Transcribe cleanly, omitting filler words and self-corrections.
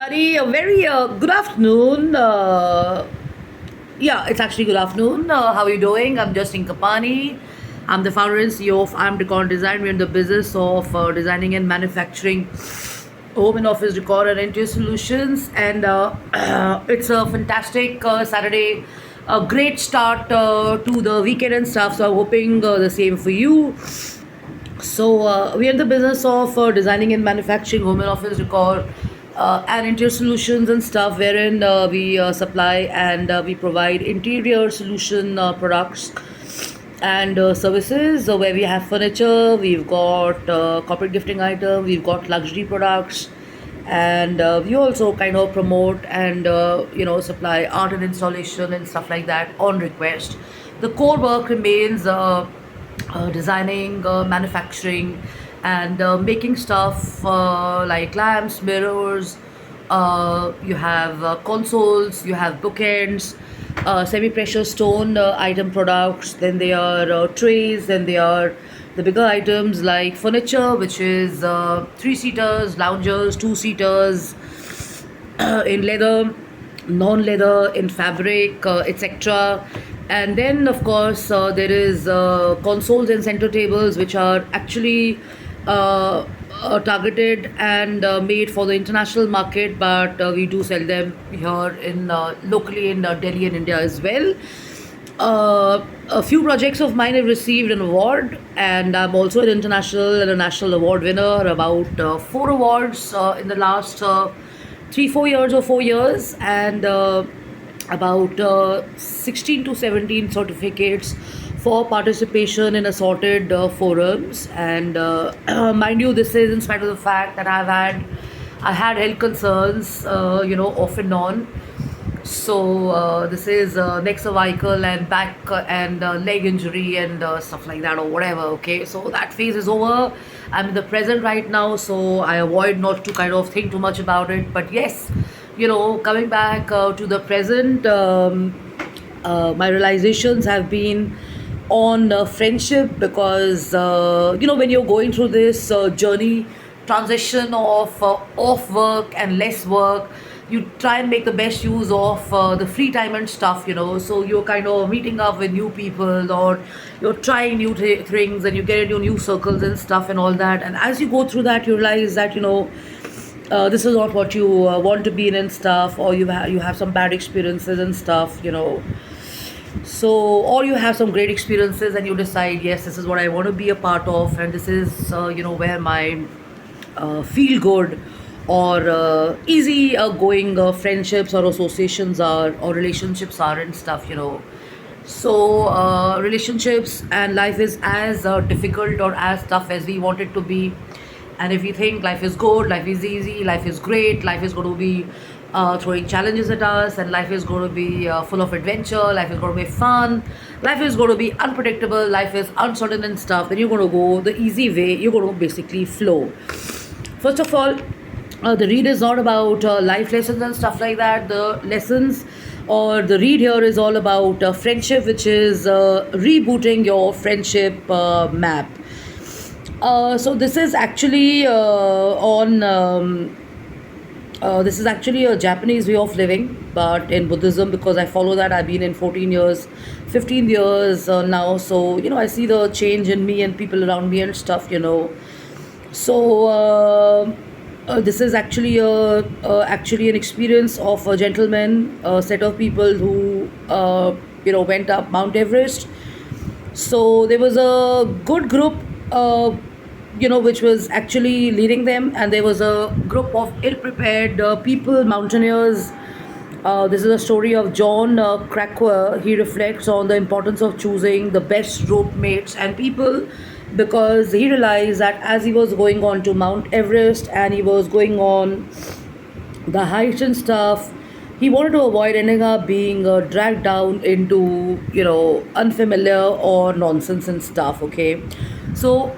A very good afternoon. Yeah, it's actually good afternoon. How are you doing? I'm Justin Kapani. I'm the founder and CEO of I'm Decor Design. We're in the business of designing and manufacturing home and office decor and interior solutions. And it's a fantastic Saturday, a great start to the weekend and stuff. So I'm hoping the same for you. So we are in the business of designing and manufacturing home and office decor and interior solutions and stuff, wherein we supply and we provide interior solution products and services. Where we have furniture, we've got corporate gifting item, we've got luxury products, and we also kind of promote and supply art and installation and stuff like that on request. The core work remains designing, manufacturing, and making stuff like lamps, mirrors. You have consoles, you have bookends, semi-precious stone item products. Then there are trays. Then there are the bigger items like furniture, which is three-seaters, loungers, two-seaters, in leather, non-leather, in fabric, etc. And then, of course, there is consoles and center tables, which are actually targeted and made for the international market, but we do sell them here in locally in Delhi and India as well. A few projects of mine have received an award, and I'm also an international and a national award winner. About four awards in the last 3 4 years or 4 years, and about 16 to 17 certificates for participation in assorted forums. And mind you, this is in spite of the fact that I had health concerns, off and on. So this is neck, cervical, and back and leg injury and stuff like that or whatever. Okay, so that phase is over. I'm in the present right now, so I avoid not to kind of think too much about it. But yes, coming back to the present, my realizations have been on friendship, because when you're going through this journey, transition of off work and less work, you try and make the best use of the free time and stuff. So you're kind of meeting up with new people, or you're trying new things, and you get into new circles and stuff and all that. And as you go through that, you realize that this is not what you want to be in and stuff, or you have some bad experiences and stuff. So, or you have some great experiences and you decide, yes, this is what I want to be a part of, and this is where my feel good or easy going friendships or associations are, or relationships are and stuff. So relationships and life is as difficult or as tough as we want it to be. And if you think life is good, life is easy, life is great, life is going to be throwing challenges at us, and life is going to be full of adventure, life is going to be fun, life is going to be unpredictable, life is uncertain and stuff, then you're going to go the easy way. You're going to basically flow. First of all, the read is not about life lessons and stuff like that. The lessons or the read here is all about friendship, which is rebooting your friendship map. So this is actually on this is actually a Japanese way of living, but in Buddhism, because I follow that, I've been in 14 years, 15 years now. So I see the change in me and people around me and stuff. So this is actually actually an experience of a gentleman, a set of people who went up Mount Everest. So there was a good group, which was actually leading them, and there was a group of ill-prepared people, mountaineers. This is a story of John Krakauer. He reflects on the importance of choosing the best rope mates and people, because he realized that as he was going on to Mount Everest and he was going on the heights and stuff, he wanted to avoid ending up being dragged down into unfamiliar or nonsense and stuff. Okay, so